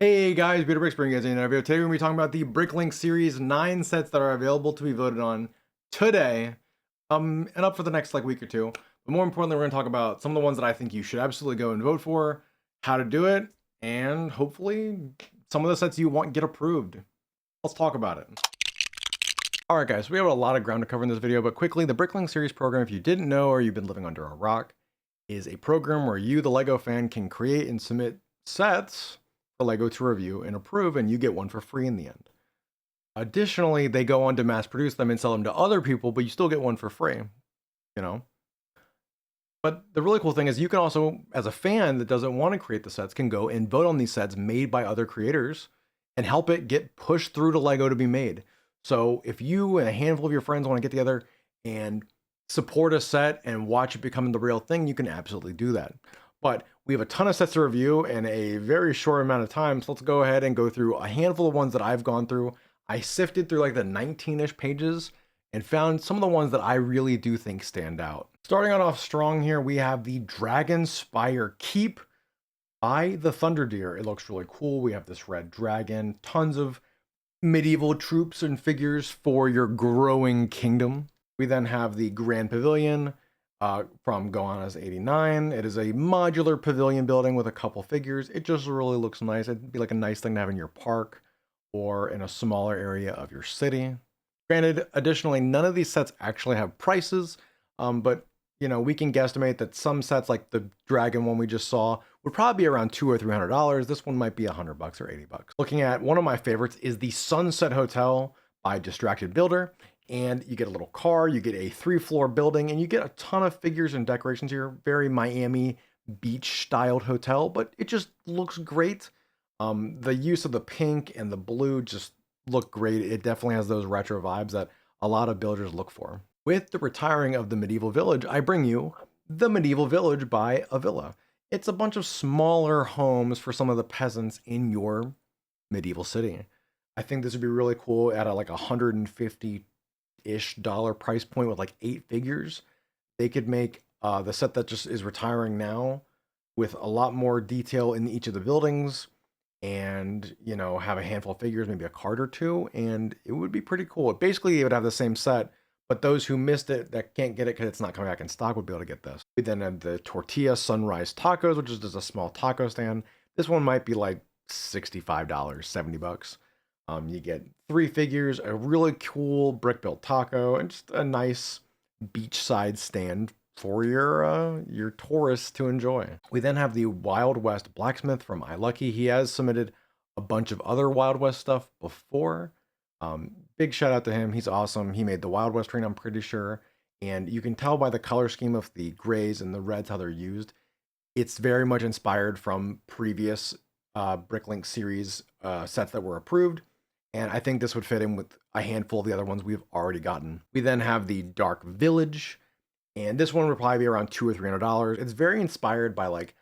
Hey guys, BrickLink bringing you guys in another video. Today we're going to be talking about the BrickLink series 9 sets that are available to be voted on today, and up for the next week or two. But more importantly, we're going to talk about some of the ones that I think you should absolutely go and vote for, how to do it, and hopefully some of the sets you want get approved. Let's talk about it. Alright guys, we have a lot of ground to cover in this video, but quickly, the BrickLink series program, if you didn't know or you've been living under a rock, is a program where you, the LEGO fan, can create and submit sets for LEGO to review and approve, and you get one for free in the end. Additionally, they go on to mass produce them and sell them to other people, but you still get one for free, you know? But the really cool thing is you can also, as a fan that doesn't want to create the sets, can go and vote on these sets made by other creators and help it get pushed through to LEGO to be made. So if you and a handful of your friends want to get together and support a set and watch it becoming the real thing, you can absolutely do that. But we have a ton of sets to review in a very short amount of time, so let's go ahead and go through a handful of ones that I've gone through. I sifted through like the 19-ish pages and found some of the ones that I really do think stand out. Starting off strong here, we have the Dragon Spire Keep by the Thunder Deer. It looks really cool. We have this red dragon, tons of medieval troops and figures for your growing kingdom. We then have the Grand Pavilion from Goanna's 89. It is a modular pavilion building with a couple figures. It just really looks nice. It'd be like a nice thing to have in your park or in a smaller area of your city. Granted, additionally, none of these sets actually have prices, but you know, we can guesstimate that some sets like the dragon one we just saw would probably be around $200 or $300. This one might be $100 or $80. Looking at one of my favorites is the Sunset Hotel by Distracted Builder. And you get a little car, you get a 3-floor building, and you get a ton of figures and decorations here. Very Miami beach styled hotel, but it just looks great. The use of the pink and the blue just look great. It definitely has those retro vibes that a lot of builders look for. With the retiring of the medieval village, I bring you the Medieval Village by Avila. It's a bunch of smaller homes for some of the peasants in your medieval city. I think this would be really cool at a, like $150-ish price point with like 8 figures. They could make the set that just is retiring now with a lot more detail in each of the buildings, and you know, have a handful of figures, maybe a card or two, and it would be pretty cool. Basically, it would have the same set, but those who missed it that can't get it because it's not coming back in stock would be able to get this. We then have the Tortilla Sunrise Tacos, which is just a small taco stand. This one might be like $65, $70. You get 3 figures, a really cool brick built taco, and just a nice beachside stand for your tourists to enjoy. We then have the Wild West Blacksmith from iLucky. He has submitted a bunch of other Wild West stuff before. Big shout out to him. He's awesome. He made the Wild West train, I'm pretty sure. And you can tell by the color scheme of the grays and the reds how they're used. It's very much inspired from previous BrickLink series sets that were approved. And I think this would fit in with a handful of the other ones we've already gotten. We then have the Dark Village. And this one would probably be around $200 or $300. It's very inspired by like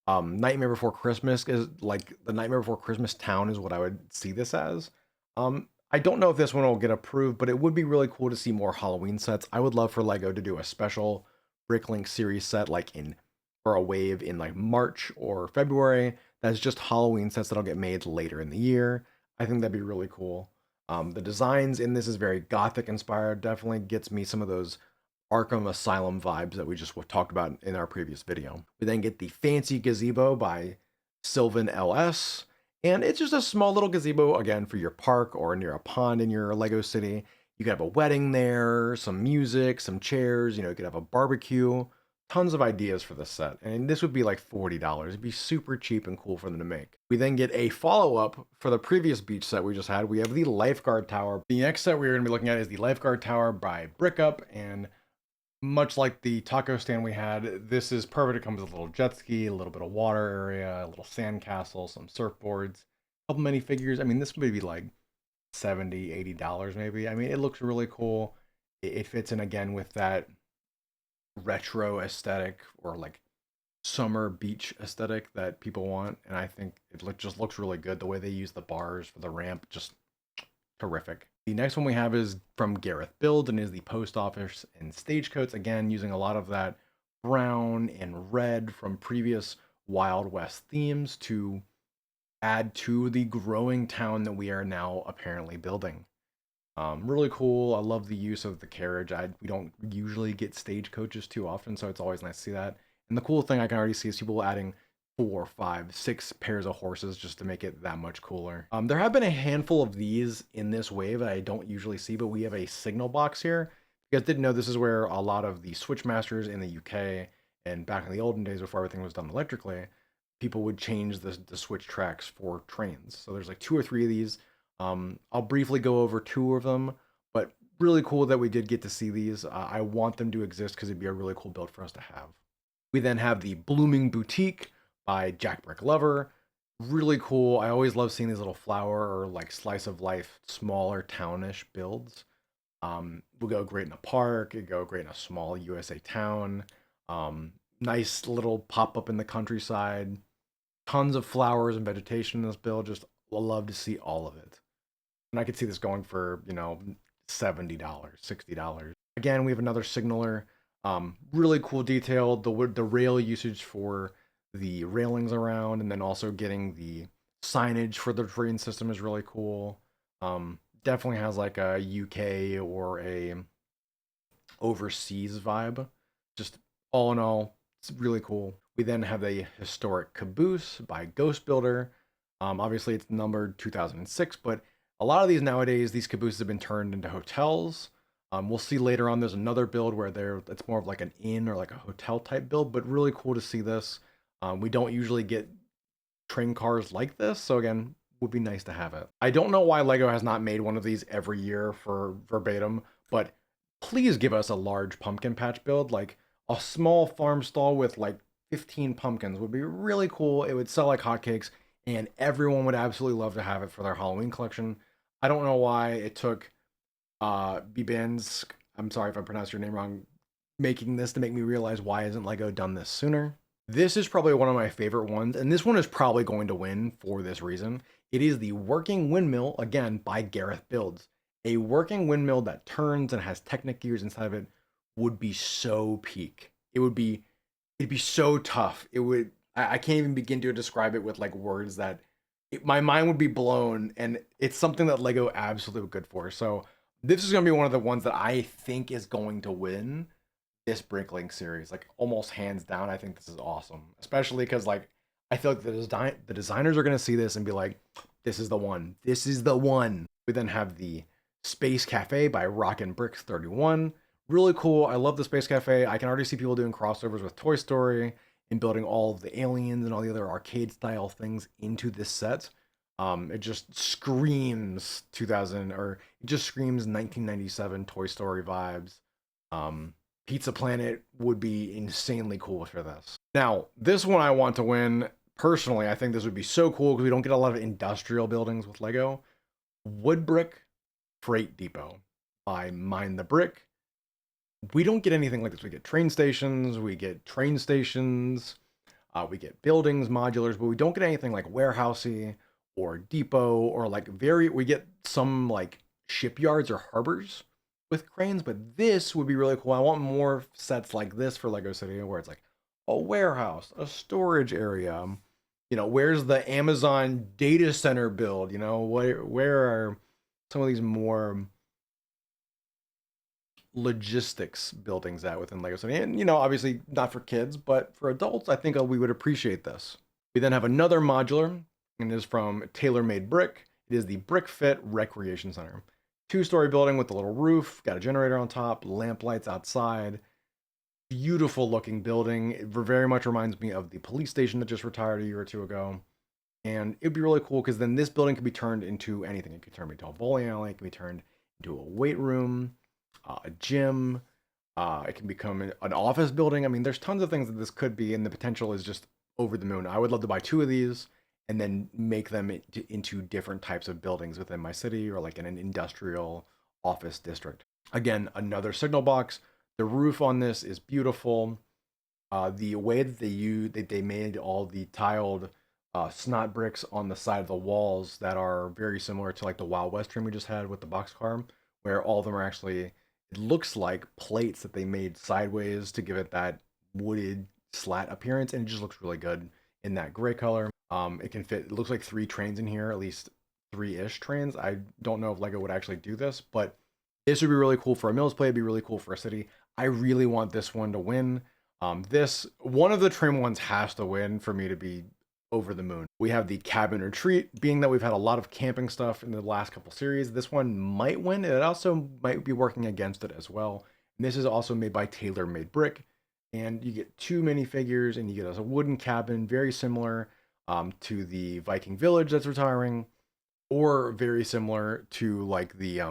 Nightmare Before Christmas. Is like the Nightmare Before Christmas town is what I would see this as. I don't know if this one will get approved, but it would be really cool to see more Halloween sets. I would love for LEGO to do a special BrickLink series set like in for a wave in like March or February. That's just Halloween sets that'll get made later in the year. I think that'd be really cool. The designs in this is very gothic inspired. Definitely gets me some of those Arkham Asylum vibes that we just talked about in our previous video. We then get the Fancy Gazebo by Sylvan LS. And it's just a small little gazebo, again, for your park or near a pond in your Lego city. You could have a wedding there, some music, some chairs, you know, you could have a barbecue. Tons of ideas for this set. And this would be like $40. It'd be super cheap and cool for them to make. We then get a follow-up for the previous beach set we just had. We have the Lifeguard Tower. The next set we're going to be looking at is the Lifeguard Tower by BrickUp, and much like the taco stand we had, this is perfect. It comes with a little jet ski, a little bit of water area, a little sand castle, some surfboards, a couple minifigures. I mean, this would be like $70, $80 maybe. I mean, it looks really cool. It fits in again with that retro aesthetic or like summer beach aesthetic that people want. And I think it just looks really good. The way they use the bars for the ramp, just terrific. The next one we have is from Gareth Build and is the post office and stagecoats. Again, using a lot of that brown and red from previous Wild West themes to add to the growing town that we are now apparently building. Really cool. I love the use of the carriage. We don't usually get stagecoaches too often, so it's always nice to see that. And the cool thing I can already see is people adding 4, 5, 6 pairs of horses just to make it that much cooler. There have been a handful of these in this wave that I don't usually see, but we have a signal box here. You guys didn't know this is where a lot of the switchmasters in the UK and back in the olden days before everything was done electrically, people would change the switch tracks for trains. So there's like 2 or 3 of these. I'll briefly go over 2 of them, but really cool that we did get to see these. I want them to exist because it'd be a really cool build for us to have. We then have the Blooming Boutique by Jack Brick Lover. Really cool. I always love seeing these little flower or like slice of life, smaller townish builds. Will go great in a park. It go great in a small USA town. Nice little pop up in the countryside. Tons of flowers and vegetation in this build. Just love to see all of it. And I could see this going for, $70, $60. Again, we have another signaler. Really cool detail. The rail usage for the railings around, and then also getting the signage for the train system is really cool. Definitely has like a UK or a overseas vibe. Just all in all, it's really cool. We then have a historic caboose by Ghost Builder. Obviously, it's numbered 2006, but a lot of these nowadays, these cabooses have been turned into hotels. We'll see later on. There's another build where it's more of like an inn or like a hotel type build, but really cool to see this. We don't usually get train cars like this, so again, would be nice to have it. I don't know why Lego has not made one of these every year for verbatim, but please give us a large pumpkin patch build, like a small farm stall with like 15 pumpkins would be really cool. It would sell like hotcakes, and everyone would absolutely love to have it for their Halloween collection. I don't know why it took Bibansk, I'm sorry if I pronounced your name wrong, making this to make me realize why hasn't Lego done this sooner. This is probably one of my favorite ones, and this one is probably going to win for this reason. It is the Working Windmill, again, by Gareth Builds. A working windmill that turns and has Technic gears inside of it would be so peak. It'd be so tough. I can't even begin to describe it with like words that my mind would be blown, and it's something that Lego absolutely good for. So this is going to be one of the ones that I think is going to win this BrickLink series, like almost hands down. I think this is awesome, especially because like I feel like the designers are gonna see this and be like, "This is the one. This is the one." We then have the Space Cafe by Rockin' Bricks 31. Really cool. I love the Space Cafe. I can already see people doing crossovers with Toy Story and building all of the aliens and all the other arcade style things into this set. It just screams 2000, or it just screams 1997 Toy Story vibes. Pizza Planet would be insanely cool for this. Now, this one I want to win. Personally, I think this would be so cool because we don't get a lot of industrial buildings with Lego. Wood Brick Freight Depot by Mind the Brick. We don't get anything like this. We get train stations, we get train stations, we get buildings, modulars, but we don't get anything like warehousey or depot or like we get some like shipyards or harbors with cranes, but this would be really cool. I want more sets like this for Lego City where it's like a warehouse, a storage area. Where's the Amazon data center build? Where are some of these more logistics buildings at within Lego City? And obviously not for kids, but for adults, I think we would appreciate this. We then have another modular, and it is from Tailor Made Brick. It is the Brick Fit Recreation Center. 2-story building with a little roof, got a generator on top, lamp lights outside. Beautiful looking building. It very much reminds me of the police station that just retired a year or two ago. And it'd be really cool because then this building could be turned into anything. It could turn into a bowling alley, it could be turned into a weight room, a gym. It can become an office building. I mean, there's tons of things that this could be, and the potential is just over the moon. I would love to buy 2 of these and then make them into different types of buildings within my city or like in an industrial office district. Again, another signal box. The roof on this is beautiful. The way that they made all the tiled snot bricks on the side of the walls that are very similar to like the Wild West trim we just had with the boxcar, where all of them are actually, it looks like plates that they made sideways to give it that wooded slat appearance, and it just looks really good in that gray color. It can fit, it looks like 3 trains in here, at least 3-ish trains. I don't know if Lego would actually do this, but this would be really cool for a Mills play. It'd be really cool for a city. I really want this one to win. This one of the train ones has to win for me to be over the moon. We have the cabin retreat, being that we've had a lot of camping stuff in the last couple series. This one might win. It also might be working against it as well. And this is also made by Tailor Made Brick. And you get 2 minifigures, and you get a wooden cabin, very similar to the Viking village that's retiring, or very similar to like the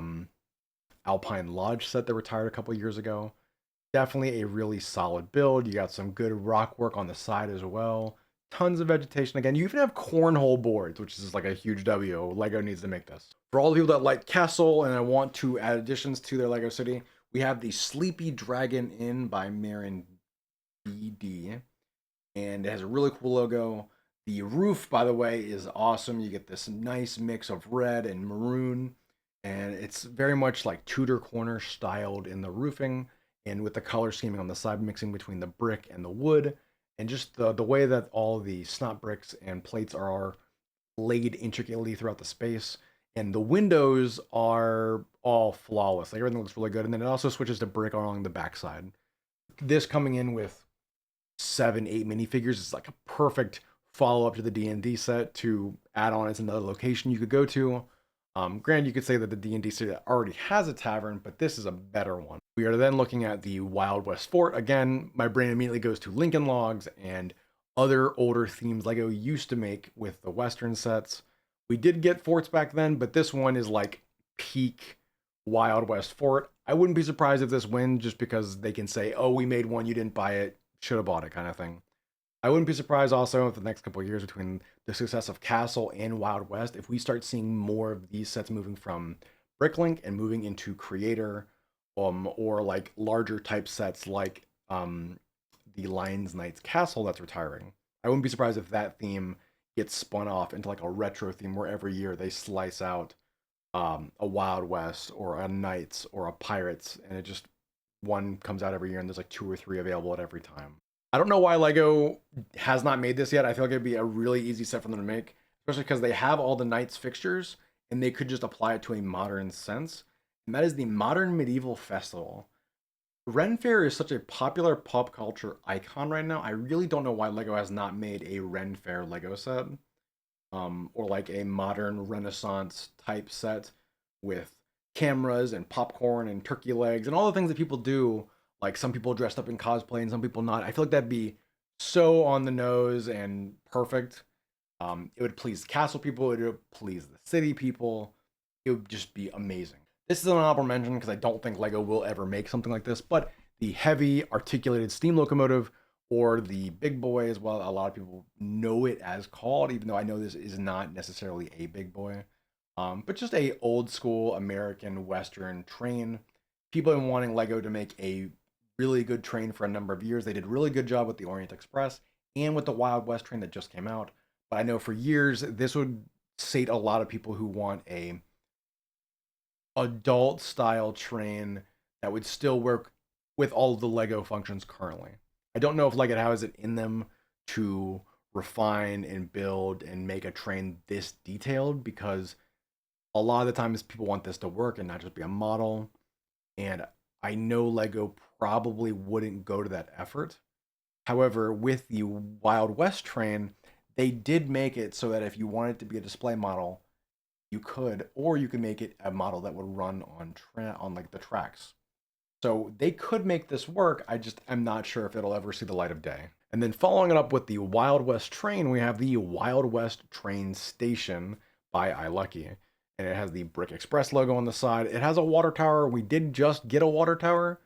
Alpine Lodge set that retired a couple years ago. Definitely a really solid build. You got some good rock work on the side as well. Tons of vegetation. Again, you even have cornhole boards, which is like a huge W. Lego needs to make this. For all the people that like Castle and I want to add additions to their Lego city, we have the Sleepy Dragon Inn by Marin BD. And it has a really cool logo. The roof, by the way, is awesome. You get this nice mix of red and maroon, and it's very much like Tudor corner styled in the roofing, and with the color scheming on the side, mixing between the brick and the wood, and just the way that all the snot bricks and plates are laid intricately throughout the space. And the windows are all flawless. Like everything looks really good. And then it also switches to brick along the backside. This coming in with 7, 8 minifigures is like a perfect follow up to the D&D set to add on as another location you could go to. Granted, you could say that the D&D set already has a tavern, but this is a better one. We are then looking at the Wild West Fort. Again, my brain immediately goes to Lincoln Logs and other older themes Lego used to make with the Western sets. We did get forts back then, but this one is like peak Wild West Fort. I wouldn't be surprised if this wins just because they can say, oh, we made one, you didn't buy it, should have bought it kind of thing. I wouldn't be surprised also if the next couple of years between the success of Castle and Wild West, if we start seeing more of these sets moving from BrickLink and moving into Creator, or like larger type sets like the Lions Knights Castle that's retiring. I wouldn't be surprised if that theme gets spun off into like a retro theme where every year they slice out a Wild West or a Knights or a Pirates, and it just one comes out every year, and there's like 2 or 3 available at every time. I don't know why Lego has not made this yet. I feel like it'd be a really easy set for them to make, especially because they have all the Knights fixtures and they could just apply it to a modern sense. And that is the Modern Medieval Festival. Ren Fair is such a popular pop culture icon right now. I really don't know why Lego has not made a Ren Fair Lego set, or like a modern Renaissance type set with cameras and popcorn and turkey legs and all the things that people do. Like some people dressed up in cosplay and some people not. I feel like that'd be so on the nose and perfect. It would please castle people. It would please the city people. It would just be amazing. This is an honorable mention because I don't think Lego will ever make something like this. But the heavy articulated steam locomotive, or the big boy as well, a lot of people know it as called, even though I know this is not necessarily a big boy. But just a old school American Western train. People have been wanting Lego to make a really good train for a number of years. They did a really good job with the Orient Express and with the Wild West train that just came out. But I know for years this would sate a lot of people who want a adult style train that would still work with all of the Lego functions currently. I don't know if Lego has it in them to refine and build and make a train this detailed, because a lot of the times people want this to work and not just be a model. And I know Lego probably wouldn't go to that effort. However, with the Wild West train, they did make it so that if you wanted to be a display model, you could, or you could make it a model that would run on like the tracks. So they could make this work. I just am not sure if it'll ever see the light of day. And then following it up with the Wild West train, we have the Wild West Train Station by iLucky. And it has the Brick Express logo on the side. It has a water tower. We did just get a water tower.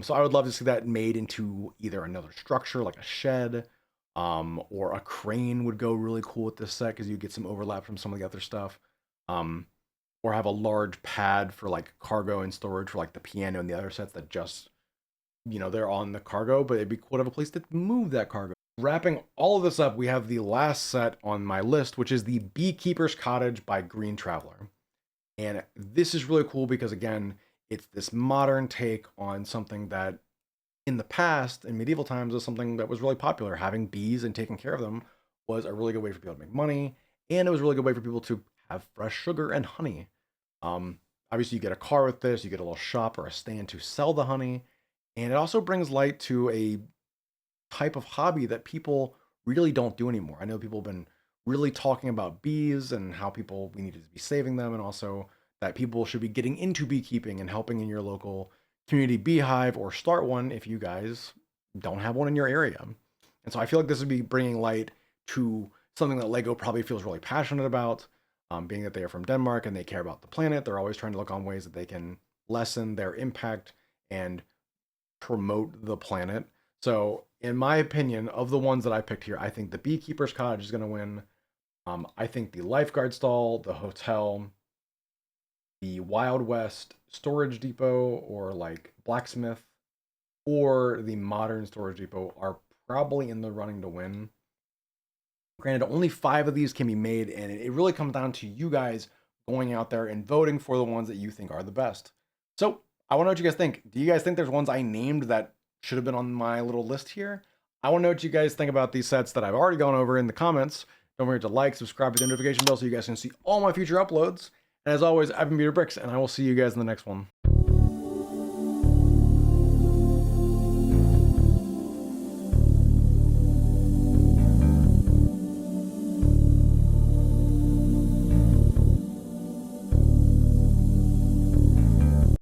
So I would love to see that made into either another structure like a shed, or a crane would go really cool with this set because you get some overlap from some of the other stuff. Or have a large pad for like cargo and storage for like the piano and the other sets that just, they're on the cargo, but it'd be cool to have a place to move that cargo. Wrapping all of this up, we have the last set on my list, which is the Beekeeper's Cottage by Green Traveler. And this is really cool because, again, it's this modern take on something that in the past, in medieval times, was something that was really popular, having bees and taking care of them was a really good way for people to make money, and it was a really good way for people to have fresh sugar and honey. Um, Obviously, you get a car with this, you get a little shop or a stand to sell the honey, and it also brings light to a type of hobby that people really don't do anymore. I know people have been really talking about bees and how we need to be saving them, and also that people should be getting into beekeeping and helping in your local community beehive or start one if you guys don't have one in your area. And so I feel like this would be bringing light to something that Lego probably feels really passionate about, being that they are from Denmark and they care about the planet. They're always trying to look on ways that they can lessen their impact and promote the planet. So, in my opinion, of the ones that I picked here, I think the Beekeeper's Cottage is going to win. I think the Lifeguard Stall, the hotel, the Wild West Storage Depot, or like Blacksmith, or the Modern Storage Depot are probably in the running to win. Granted, only 5 of these can be made, and it really comes down to you guys going out there and voting for the ones that you think are the best. So, I want to know what you guys think. Do you guys think there's ones I named that should have been on my little list here? I want to know what you guys think about these sets that I've already gone over in the comments. Don't forget to like, subscribe, hit the notification bell so you guys can see all my future uploads. And as always, I've been BrickLink, and I will see you guys in the next one.